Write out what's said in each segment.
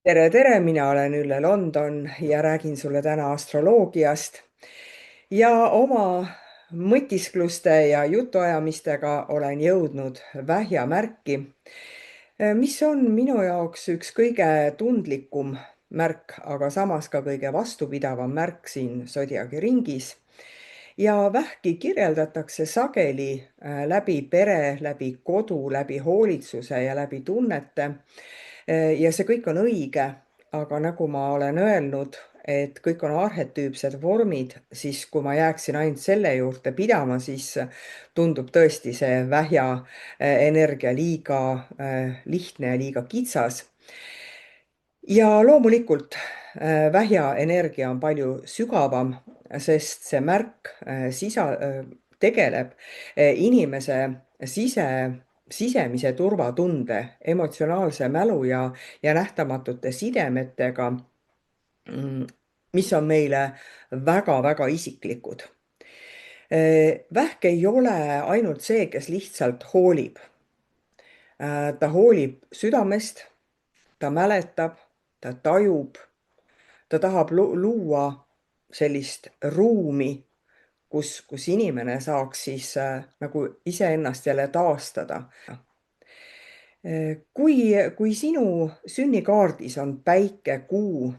Tere, mina olen Ülle London ja räägin sulle täna astroloogiast. Ja oma mõtiskluste ja jutuajamistega olen jõudnud vähja märki, mis on minu jaoks üks kõige tundlikum märk, aga samas ka kõige vastupidavam märk siin sodiaagi ringis. Ja vähki kirjeldatakse sageli läbi pere, läbi kodu, läbi hoolitsuse ja läbi tunnete. Ja see kõik on õige, aga nagu ma olen öelnud, et kõik on arhetüüpsed vormid, siis kui ma jääksin ainult selle juurde pidama, siis tundub tõesti see vähja energia liiga lihtne ja liiga kitsas. Ja loomulikult vähja energia on palju sügavam, sest see märk tegeleb inimese sisemise turvatunde, emotsionaalse mälu ja nähtamatute sidemetega, mis on meile väga-väga isiklikud. Vähk ei ole ainult see, kes lihtsalt hoolib. Ta hoolib südamest, ta mäletab, ta tajub, ta tahab luua sellist ruumi, kus inimene saaks siis nagu iseennast jälle taastada. Kui sinu sünnikaardis on päike, kuu,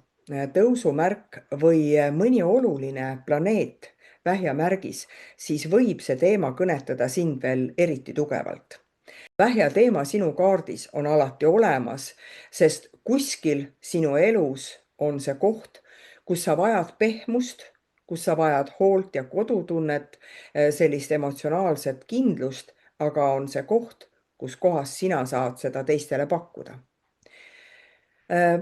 tõusumärk või mõni oluline planeet vähjamärgis, siis võib see teema kõnetada sind veel eriti tugevalt. Vähja teema sinu kaardis on alati olemas, sest kuskil sinu elus on see koht, kus sa vajad pehmust, kus sa vajad hoolt ja kodutunnet, sellist emotsionaalset kindlust, aga on see koht, kus kohas sina saad seda teistele pakkuda.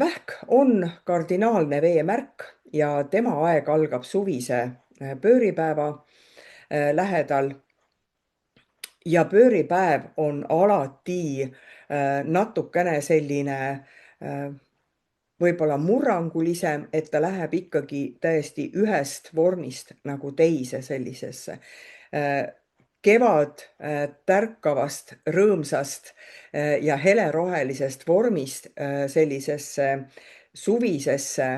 Vähk on kardinaalne veemärk ja tema aeg algab suvise pööripäeva lähedal. Ja pööripäev on alati natukene selline võib-olla murrangulisem, et ta läheb ikkagi täiesti ühest vormist nagu teise sellisesse kevad tärkavast, rõõmsast ja helerohelisest vormist sellisesse suvisesse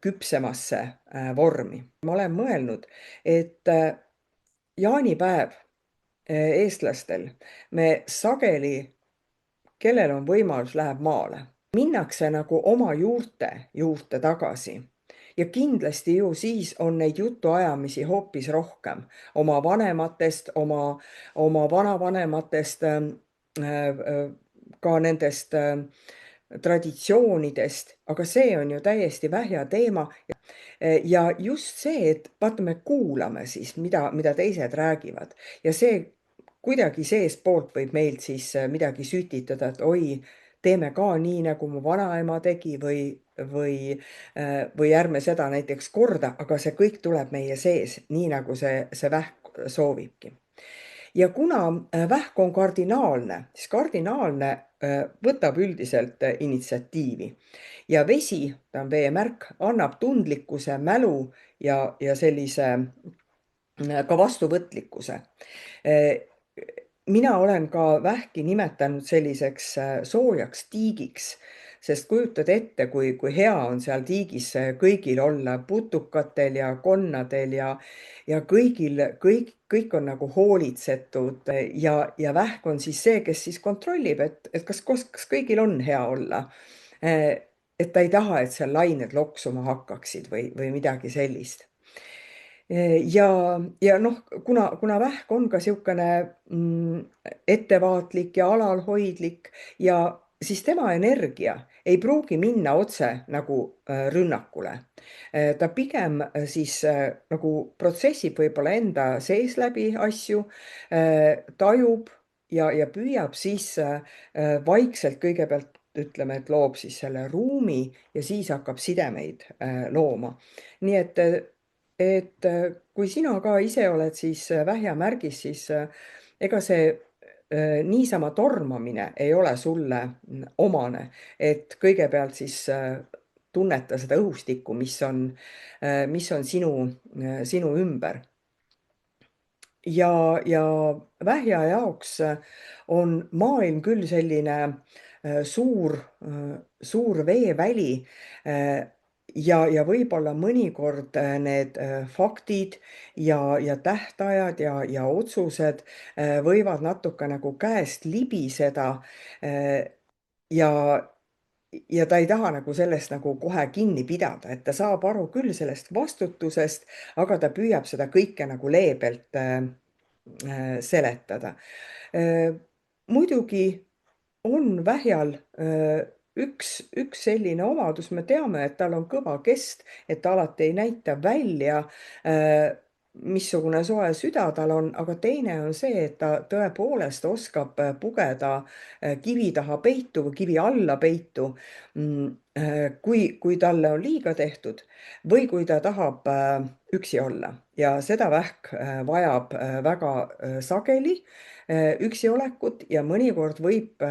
küpsemasse vormi. Ma olen mõelnud, et jaanipäev eestlastel me sageli, kellel on võimalus, läheb maale. Minnakse nagu oma juurte tagasi. Ja kindlasti ju siis on neid jutuajamisi hoopis rohkem oma vanematest, oma vanavanematest, ka nendest traditsioonidest, aga see on ju täiesti vähja teema. Ja just see, et vaata, me kuulame siis, mida teised räägivad ja see kuidagi seestpoolt võib meilt siis midagi sütitada, et oi, teeme ka nii, nagu mu vanaema tegi või ärme seda näiteks korda, aga see kõik tuleb meie sees, nii nagu see vähk soovibki. Ja kuna vähk on kardinaalne, siis kardinaalne võtab üldiselt initsiatiivi. Ja vesi, ta on veemärk, annab tundlikkuse, mälu ja sellise ka vastuvõtlikkuse. Mina olen ka vähki nimetanud selliseks soojaks tiigiks, sest kujutad ette, kui hea on seal tiigis kõigil olla, putukatel ja konnadel ja kõik on nagu hoolitsetud ja vähk on siis see, kes siis kontrollib, et kas kõigil on hea olla. Et ta ei taha, et seal lained loksuma hakkaksid või midagi sellist. Ja noh, kuna vähk on ka siukene ettevaatlik ja alalhoidlik ja siis tema energia ei pruugi minna otse nagu rünnakule. Ta pigem siis nagu protsessib võib-olla enda sees läbi asju, tajub ja püüab siis vaikselt kõigepealt ütleme, et loob siis selle ruumi ja siis hakkab sidemeid looma. Nii et kui sina ka ise oled siis vähja märgis, siis ega see niisama tormamine ei ole sulle omane, et kõigepealt siis tunneta seda õhustikku, mis on sinu ümber. Ja vähja jaoks on maailm küll selline suur, suur veeväli. Ja võib-olla mõnikord need faktid ja tähtajad ja otsused võivad natuke nagu käest libiseda. Ja ja ta ei taha nagu sellest nagu kohe kinni pidada, et ta saab aru küll sellest vastutusest, aga ta püüab seda kõike nagu leebelt seletada. Muidugi on vähjal üks selline omadus, me teame, et tal on kõva kest, et ta alati ei näita välja, missugune soe süda tal on, aga teine on see, et ta tõepoolest oskab pugeda kivi taha peitu või kivi alla peitu, kui talle on liiga tehtud või kui ta tahab üksi olla ja seda vähk vajab väga sageli üksiolekut ja mõnikord võib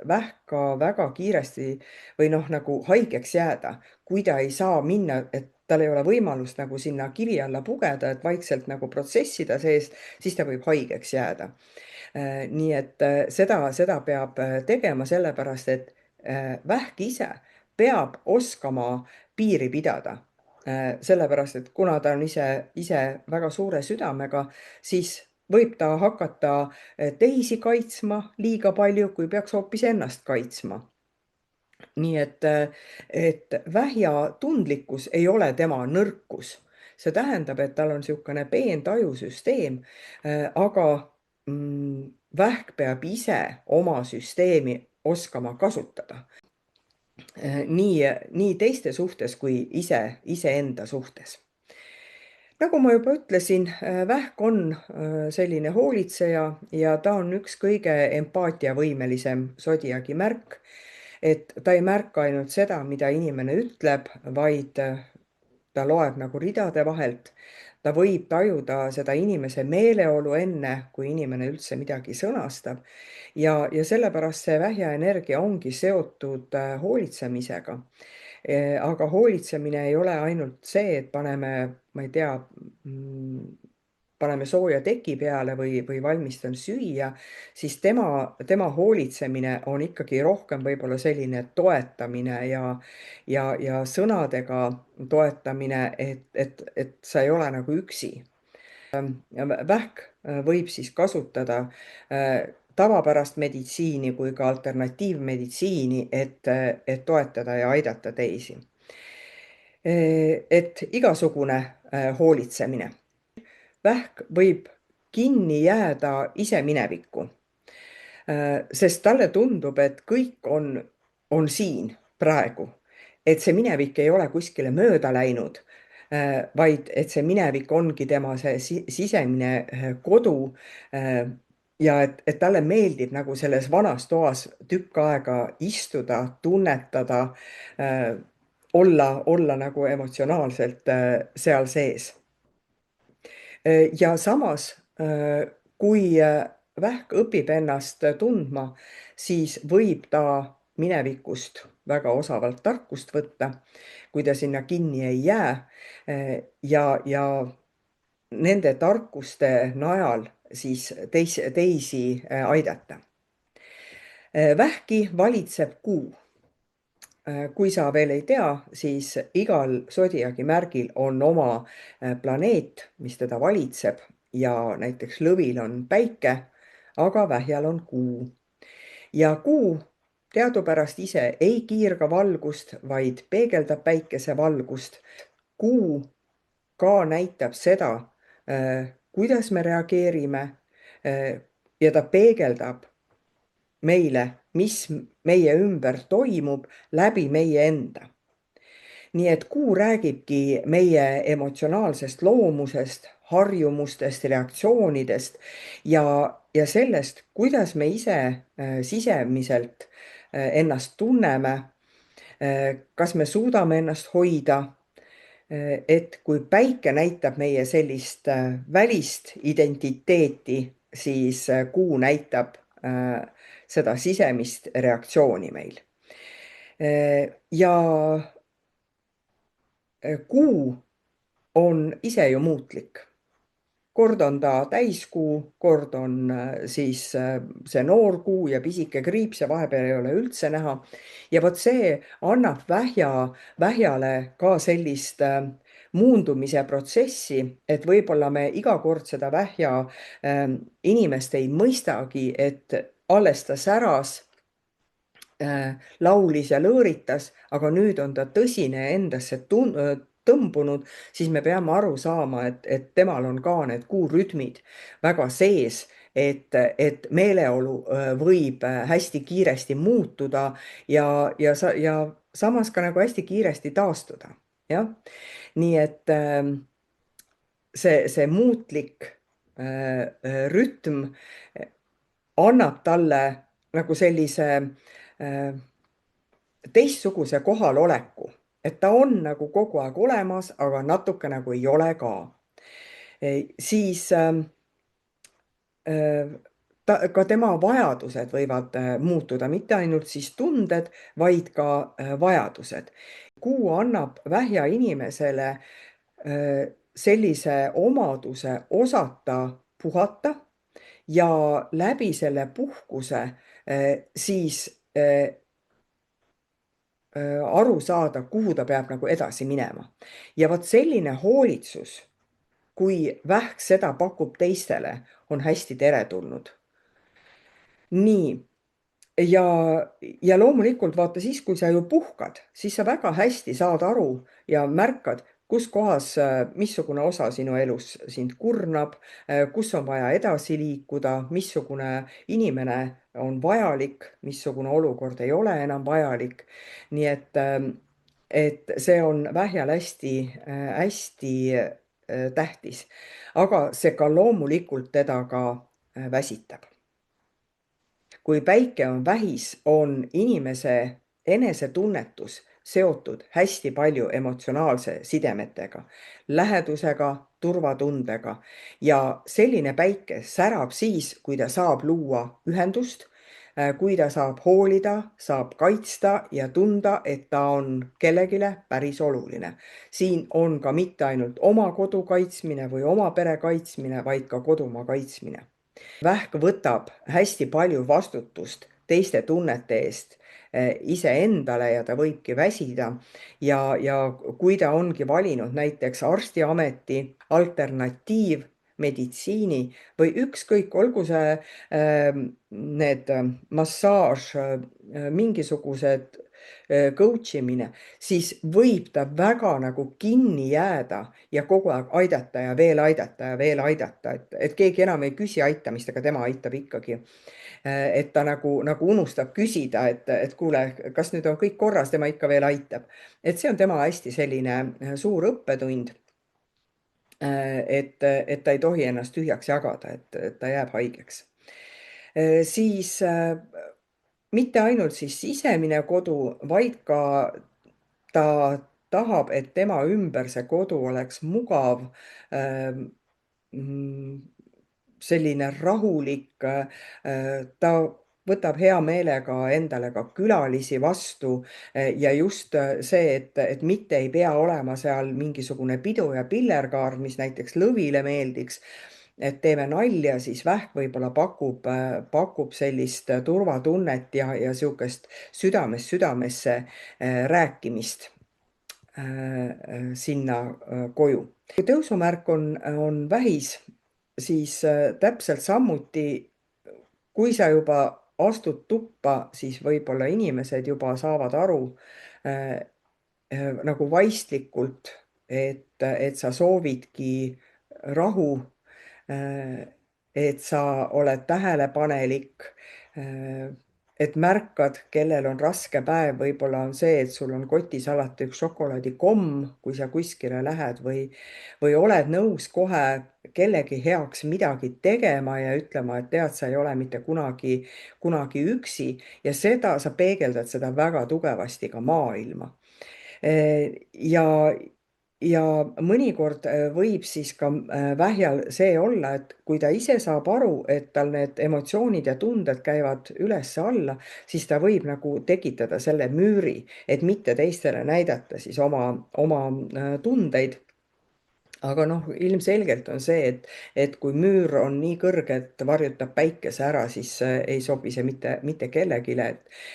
vähk ka väga kiiresti või noh, nagu haigeks jääda, kui ta ei saa minna, et tal ei ole võimalust nagu sinna kivi alla pugeda, et vaikselt nagu protsessida sees, siis ta võib haigeks jääda. Nii et seda peab tegema sellepärast, et vähk ise peab oskama piiri pidada. Sellepärast, et kuna ta on ise väga suure südamega, siis võib ta hakata teisi kaitsma liiga palju, kui peaks hoopis ennast kaitsma. Nii et vähja tundlikkus ei ole tema nõrkus. See tähendab, et tal on niisugune peentajusüsteem, aga vähk peab ise oma süsteemi oskama kasutada. Nii teiste suhtes kui iseenda suhtes. Nagu ma juba ütlesin, vähk on selline hoolitseja ja ta on üks kõige empaatiavõimelisem sodiagi märk, et ta ei märka ainult seda, mida inimene ütleb, vaid ta loeb nagu ridade vahelt. Ta võib tajuda seda inimese meeleolu enne, kui inimene üldse midagi sõnastab. Ja sellepärast see vähja energia ongi seotud hoolitsemisega. Aga hoolitsemine ei ole ainult see, et paneme, ma ei tea, paneme sooja teki peale või valmistan süüa, siis tema hoolitsemine on ikkagi rohkem võib-olla selline toetamine ja sõnadega toetamine, et sa ei ole nagu üksi. Vähk võib siis kasutada tavapärast meditsiini kui ka alternatiivmeditsiini, et toetada ja aidata teisi. Et igasugune hoolitsemine. Vähk võib kinni jääda ise minevikku, sest talle tundub, et kõik on siin praegu. Et see minevik ei ole kuskile mööda läinud, vaid et see minevik ongi tema see sisemine kodu. Ja et talle meeldib nagu selles vanas toas tükk aega istuda, tunnetada, olla nagu emotsionaalselt seal sees. Ja samas, kui vähk õpib ennast tundma, siis võib ta minevikust väga osavalt tarkust võtta, kui ta sinna kinni ei jää ja nende tarkuste najal siis teisi aidata. Vähki valitseb kuu. Kui sa veel ei tea, siis igal sodiagi märgil on oma planeet, mis teda valitseb ja näiteks lõvil on päike, aga vähjal on kuu. Ja kuu teadupärast ise ei kiirga valgust, vaid peegeldab päikese valgust. Kuu ka näitab seda, kuidas me reageerime ja ta peegeldab meile, mis meie ümber toimub läbi meie enda. Nii et kuu räägibki meie emotsionaalsest loomusest, harjumustest, reaktsioonidest ja sellest, kuidas me ise sisemiselt ennast tunneme, kas me suudame ennast hoida, et kui päike näitab meie sellist välist identiteeti, siis kuu näitab seda sisemist reaktsiooni meil. Ja kuu on ise ju muutlik. kord on ta täiskuu, kord on siis see noor kuu ja pisike kriips ja vahepeal ei ole üldse näha. ja vot see annab vähjale ka sellist muundumise protsessi, et võib-olla me iga kord seda vähja inimest ei mõistagi, et alles ta säras, laulis ja lõõritas, aga nüüd on ta tõsine endasse tõmbunud, siis me peame aru saama, et temal on ka need kuurütmid väga sees, et meeleolu võib hästi kiiresti muutuda ja samas ka nagu hästi kiiresti taastuda. jah, nii et see muutlik rütm annab talle nagu sellise teistsuguse kohaloleku, et ta on nagu kogu aeg olemas, aga natuke nagu ei ole ka. Siis ka tema vajadused võivad muutuda, mitte ainult siis tunded, vaid ka vajadused. Kuu annab vähja inimesele sellise omaduse osata puhata ja läbi selle puhkuse siis aru saada, kuhu ta peab nagu edasi minema. ja vot selline hoolitsus, kui vähk seda pakub teistele, on hästi teretulnud. nii, ja loomulikult vaata siis, kui sa ju puhkad, siis sa väga hästi saad aru ja märkad, kus kohas, missugune osa sinu elus sind kurnab, kus on vaja edasi liikuda, missugune inimene on vajalik, missugune olukord ei ole enam vajalik. nii et see on vähjal hästi tähtis, aga see ka loomulikult teda ka väsitab. kui päike on vähis, on inimese enesetunnetus seotud hästi palju emotsionaalse sidemetega, lähedusega, turvatundega ja selline päike särab siis, kui ta saab luua ühendust, kui ta saab hoolida, saab kaitsta ja tunda, et ta on kellelegi päris oluline. siin on ka mitte ainult oma kodu kaitsmine või oma pere kaitsmine, vaid ka kodumaa kaitsmine. Vähk võtab hästi palju vastutust teiste tunnete eest iseendale ja ta võibki väsida. ja kui ta ongi valinud näiteks arstiameti, alternatiivmeditsiini või ükskõik, olgu see need massaaž, mingisugused coach imine, siis võib ta väga nagu kinni jääda ja kogu aeg aidata ja veel aidata ja veel aidata, et keegi enam ei küsi aitamist, aga tema aitab ikkagi. et ta nagu unustab küsida, et kuule, kas nüüd on kõik korras, tema ikka veel aitab. et see on tema hästi selline suur õppetund. et ta ei tohi ennast tühjaks jagada, et ta jääb haigeks. siis mitte ainult siis sisemine kodu, vaid ka ta tahab, et tema ümber see kodu oleks mugav, selline rahulik. ta võtab hea meelega endale ka külalisi vastu ja just see, et mitte ei pea olema seal mingisugune pidu ja pillerkaar, mis näiteks lõvile meeldiks, et teeme nalja, siis vähk võib-olla pakub sellist turvatunnet ja sihukest südamest südamesse rääkimist sinna koju. kui tõusumärk on vähis, siis täpselt samuti, kui sa juba astud tuppa, siis võib-olla inimesed juba saavad aru nagu vaistlikult, et sa soovidki rahu, et sa oled tähelepanelik, et märkad, kellel on raske päev, võib-olla on see, et sul on kotis alati üks šokolaadikomm, kui sa kuskile lähed või oled nõus kohe kellegi heaks midagi tegema ja ütlema, et tead, sa ei ole mitte kunagi üksi ja sa peegeldad seda väga tugevasti ka maailma. ja mõnikord võib siis ka vähjal see olla, et kui ta ise saab aru, et tal need emotsioonid ja tunded käivad üles-alla, siis ta võib nagu tekitada selle müüri, et mitte teistele näidata siis oma tundeid. aga noh, ilmselgelt on see, et kui müür on nii kõrge, et varjutab päikese ära, siis ei sobi see mitte kellelegi,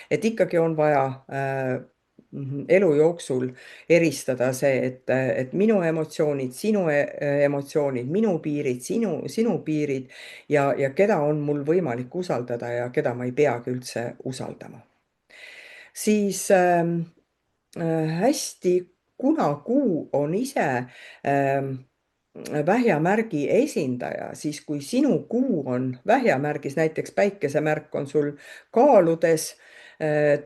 et ikkagi on vaja elu jooksul eristada see, et minu emotsioonid, sinu emotsioonid, minu piirid, sinu piirid ja keda on mul võimalik usaldada ja keda ma ei peagi üldse usaldama. Siis hästi, kuna Kuu on ise vähjamärgi esindaja, siis kui sinu Kuu on vähjamärgis, näiteks päikesemärk on sul kaaludes,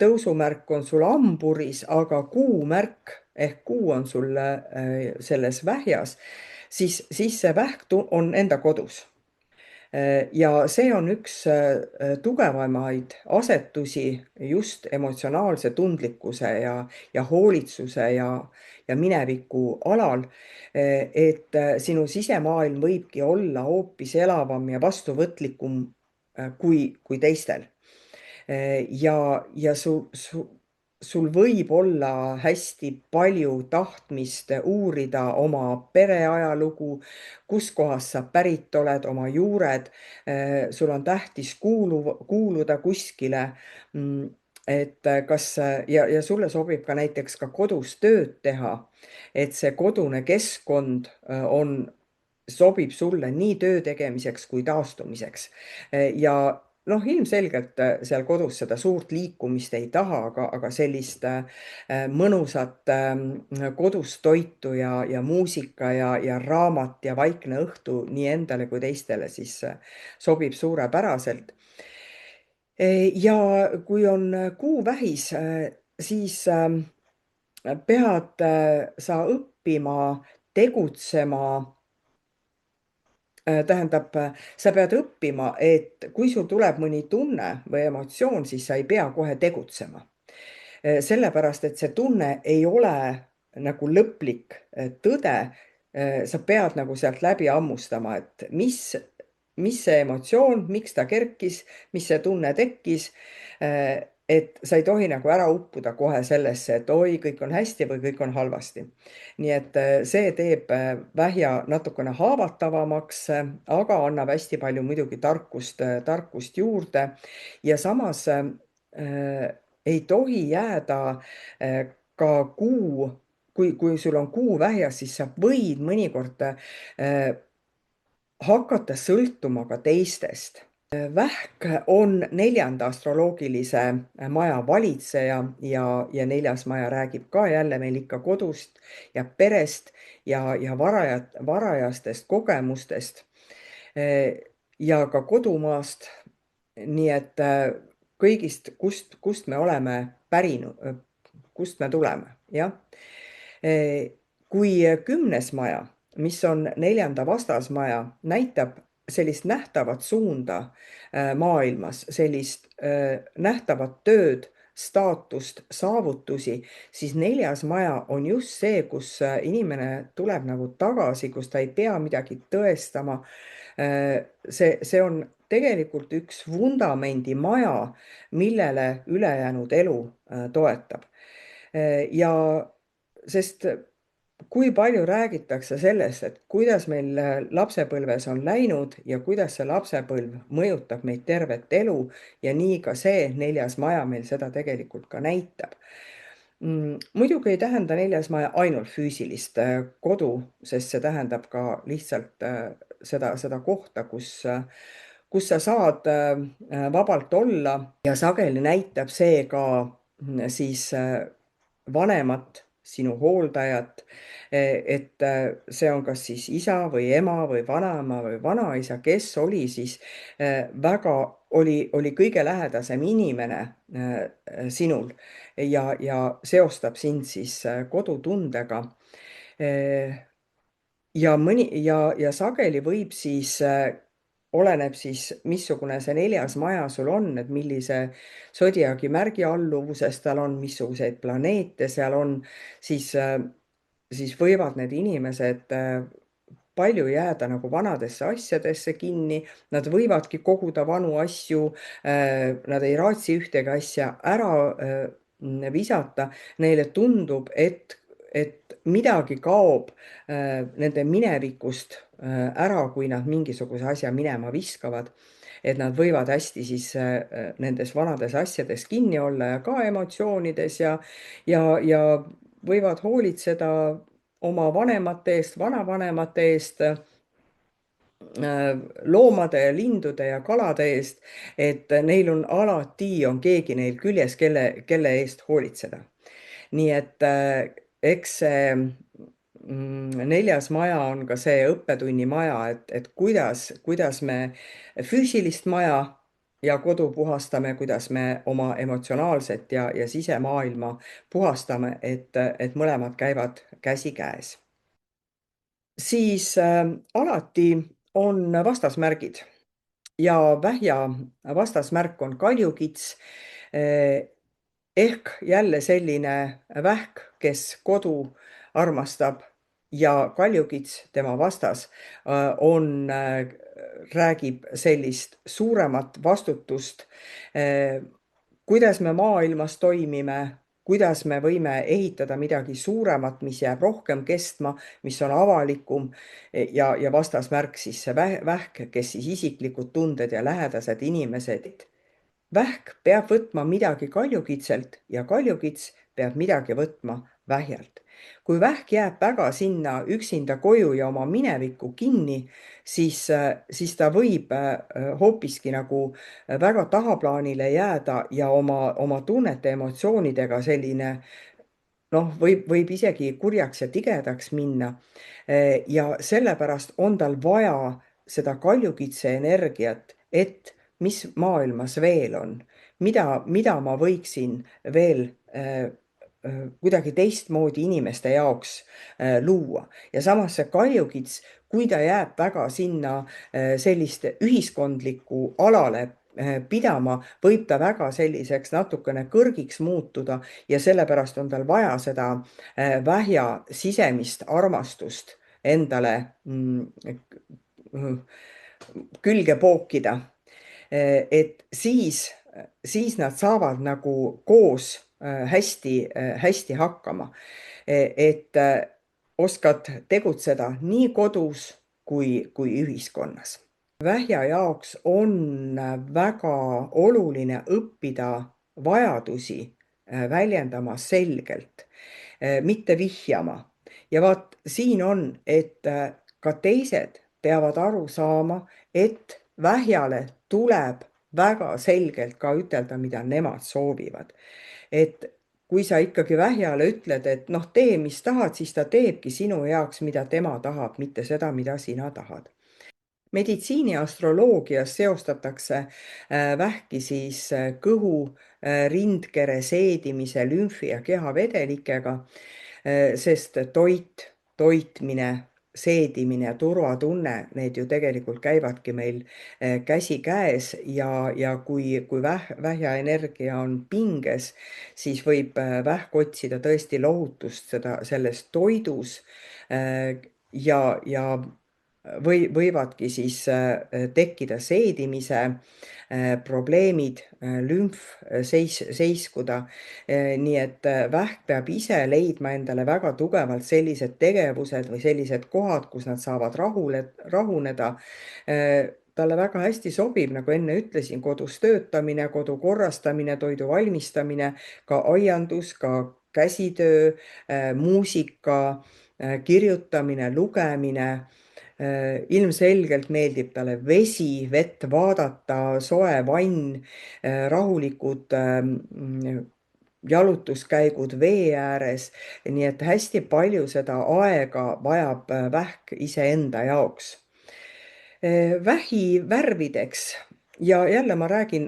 tõusumärk on sul hamburis, aga Kuumärk ehk Kuu on sul selles vähjas, siis see vähk on enda kodus. Ja see on üks tugevamaid asetusi just emotsionaalse tundlikkuse ja hoolitsuse ja mineviku alal, et sinu sisemaailm võibki olla hoopis elavam ja vastuvõtlikum kui teistel. Ja sul võib olla hästi palju tahtmist uurida oma pereajalugu, kuskohast sa pärit oled, oma juured. Sul on tähtis kuuluda kuskile. Et kas ja sulle sobib ka näiteks ka kodus tööd teha, et see kodune keskkond sobib sulle nii töö tegemiseks kui taastumiseks. Ja noh, ilmselgelt seal kodus seda suurt liikumist ei taha, aga sellist mõnusat kodust toitu ja muusika ja raamat ja vaikne õhtu nii endale kui teistele siis sobib suurepäraselt. Ja kui on Kuu vähis, siis pead sa õppima tegutsema. Tähendab, sa pead õppima, et kui sul tuleb mõni tunne või emotsioon, siis sa ei pea kohe tegutsema. Sellepärast, et see tunne ei ole nagu lõplik tõde. Sa pead nagu sealt läbi hammustama, et mis see emotsioon, miks ta kerkis, mis see tunne tekkis. Et sa ei tohi nagu ära uppuda kohe sellesse, et oi, kõik on hästi või kõik on halvasti. Nii et see teeb vähja natukene haavatavamaks, aga annab hästi palju muidugi tarkust juurde. Ja samas ei tohi jääda ka kui sul on Kuu vähjas, siis sa võid mõnikord hakata sõltuma ka teistest. Vähk on 4. astroloogilise maja valitseja ja 4. maja räägib ka jälle meil ikka kodust ja perest ja varajastest kogemustest ja ka kodumaast. Nii et kõigist, kust me oleme pärinud, kust me tuleme, jah. Kui 10. maja, mis on 4. vastasmaja, näitab sellist nähtavat suunda maailmas, sellist nähtavat tööd, staatust, saavutusi, siis 4. maja on just see, kus inimene tuleb nagu tagasi, kus ta ei pea midagi tõestama. See on tegelikult üks vundamendi maja, millele ülejäänud elu toetab. Ja sest kui palju räägitakse sellest, et kuidas meil lapsepõlves on läinud ja kuidas see lapsepõlv mõjutab meid tervet elu ja nii ka see 4. maja meil seda tegelikult ka näitab. Muidugi ei tähenda 4. maja ainult füüsilist kodu, sest see tähendab ka lihtsalt seda kohta, kus sa saad vabalt olla ja sageli näitab see ka siis vanemat, sinu hooldajat, et see on kas siis isa või ema või vanaema või vanaisa, kes oli siis oli kõige lähedasem inimene sinul ja seostab sind siis kodutundega. Ja sageli võib siis oleneb siis, missugune see 4. maja sul on, et millise sodiaagi märgi alluvusest tal on, missuguseid planeete seal on, siis võivad need inimesed palju jääda nagu vanadesse asjadesse kinni, nad võivadki koguda vanu asju, nad ei raatsi ühtegi asja ära visata, neile tundub, et midagi kaob nende minevikust ära, kui nad mingisuguse asja minema viskavad. Et nad võivad hästi siis nendes vanades asjades kinni olla ja ka emotsioonides ja võivad hoolitseda oma vanemate eest, vanavanemate eest, loomade ja lindude ja kalade eest, et neil on alati, on keegi neil küljes, kelle eest hoolitseda. Nii et eks see 4. maja on ka see õppetunni maja, et kuidas me füüsilist maja ja kodu puhastame, kuidas me oma emotsionaalset ja sisemaailma puhastame, et mõlemad käivad käsikäes. Siis alati on vastasmärgid ja vähja vastasmärk on kaljukits ehk jälle selline vähk, kes kodu armastab, ja kaljukits, tema vastas, räägib sellist suuremat vastutust, kuidas me maailmas toimime, kuidas me võime ehitada midagi suuremat, mis jääb rohkem kestma, mis on avalikum, ja vastasmärk siis see vähk, kes siis isiklikud tunded ja lähedased inimesed. Vähk peab võtma midagi kaljukitselt ja kaljukits peab midagi võtma vähjalt. Kui vähk jääb väga sinna üksinda koju ja oma minevikku kinni, siis ta võib hoopiski nagu väga tahaplaanile jääda ja oma tunnete, emotsioonidega selline, noh, võib isegi kurjaks ja tigedaks minna. Ja sellepärast on tal vaja seda kaljukitse energiat, et mis maailmas veel on, mida ma võiksin veel kuidagi teistmoodi inimeste jaoks luua. Ja samas see kaljukits, kui ta jääb väga sinna selliste ühiskondliku alale pidama, võib ta väga selliseks natukene kõrgiks muutuda ja sellepärast on tal vaja seda vähja sisemist armastust endale külge pookida. Et siis nad saavad nagu koos hästi hakkama. Et oskad tegutseda nii kodus kui ühiskonnas. Vähja jaoks on väga oluline õppida vajadusi väljendama selgelt, mitte vihjama. Ja vaat siin on, et ka teised peavad aru saama, et vähjale tuleb väga selgelt ka ütelda, mida nemad soovivad. Et kui sa ikkagi vähjale ütled, et noh, tee, mis tahad, siis ta teebki sinu jaoks, mida tema tahab, mitte seda, mida sina tahad. Meditsiiniastroloogias seostatakse vähki siis kõhu, rindkere seedimise, lümfi ja kehavedelikega, sest toit, toitmine, seedimine ja turvatunne, need ju tegelikult käivadki meil käsikäes ja kui vähja energia on pinges, siis võib vähk otsida tõesti lohutust selles toidus ja võivadki siis tekkida seedimise probleemid, lümf seiskuda. Nii et vähk peab ise leidma endale väga tugevalt sellised tegevused või sellised kohad, kus nad saavad rahuneda. Talle väga hästi sobib, nagu enne ütlesin, kodus töötamine, kodu korrastamine, toidu valmistamine, ka aiandus, ka käsitöö, muusika, kirjutamine, lugemine. Ilmselgelt meeldib talle vesi, vett vaadata, soe vann, rahulikud jalutuskäigud vee ääres. Nii et hästi palju seda aega vajab vähk iseenda jaoks. Vähi värvideks ja jälle ma räägin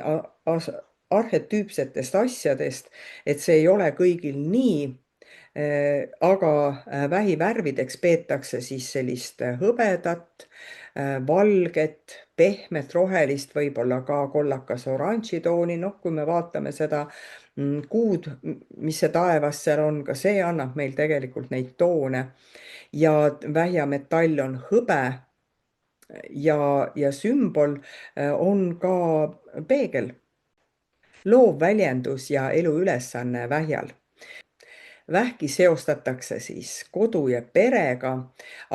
arhetüüpsetest asjadest, et see ei ole kõigil nii. Aga vähivärvideks peetakse siis sellist hõbedat, valget, pehmet rohelist, võib-olla ka kollakas oranži tooni. Noh, kui me vaatame seda kuud, mis see taevas seal on, ka see annab meil tegelikult neid toone. Ja vähjametall on hõbe ja sümbol on ka peegel, loov väljendus ja eluülesanne vähjal. Vähki seostatakse siis kodu ja perega,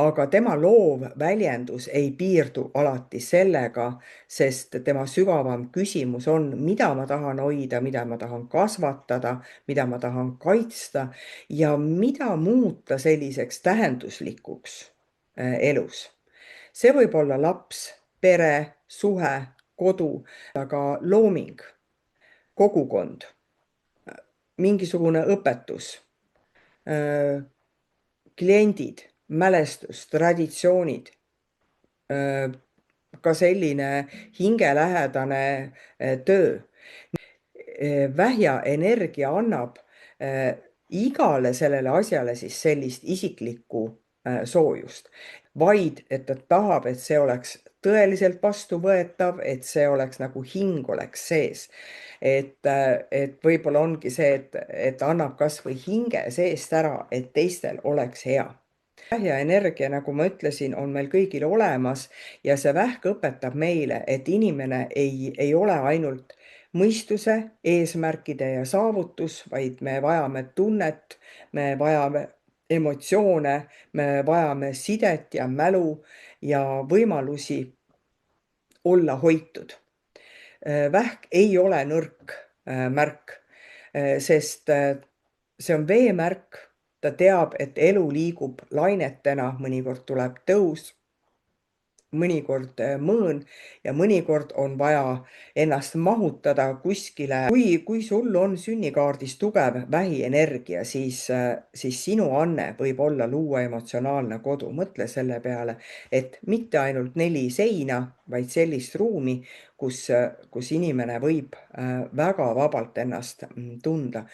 aga tema loov väljendus ei piirdu alati sellega, sest tema sügavam küsimus on, mida ma tahan hoida, mida ma tahan kasvatada, mida ma tahan kaitsta ja mida muuta selliseks tähenduslikuks elus. See võib olla laps, pere, suhe, kodu, aga looming, kogukond, mingisugune õpetus, kliendid, mälestus, traditsioonid, ka selline hingelähedane töö. Vähja energia annab igale sellele asjale siis sellist isiklikku soojust, vaid et ta tahab, et see oleks tõeliselt vastuvõetav, et see oleks nagu hing oleks sees. Et võib-olla ongi see, et annab kas või hinge seest ära, et teistel oleks hea. Vähja energia, nagu ma ütlesin, on meil kõigil olemas ja see vähk õpetab meile, et inimene ei ole ainult mõistuse, eesmärkide ja saavutus, vaid me vajame tunnet, me vajame emotsioone, me vajame sidet ja mälu ja võimalusi olla hoitud. Vähk ei ole nõrk märk, sest see on veemärk. Ta teab, et elu liigub lainetena, mõnikord tuleb tõus, mõnikord mõõn ja mõnikord on vaja ennast mahutada kuskile. Kui sul on sünnikaardis tugev vähienergia, siis sinu anne võib olla luua emotsionaalne kodu. Mõtle selle peale, et mitte ainult 4 seina, vaid sellist ruumi, kus inimene võib väga vabalt ennast tunda.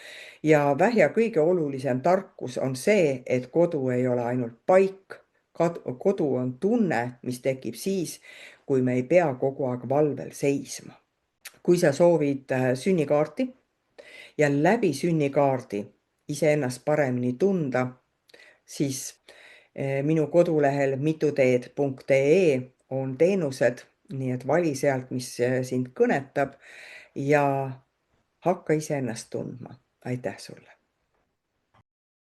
Ja vähja kõige olulisem tarkus on see, et kodu ei ole ainult paik. Kodu on tunne, mis tekib siis, kui me ei pea kogu aeg valvel seisma. Kui sa soovid sünnikaarti ja läbi sünnikaardi iseennast paremini tunda, siis minu kodulehel mituteed.ee on teenused, nii et vali sealt, mis sind kõnetab ja hakka iseennast tundma. Aitäh sulle!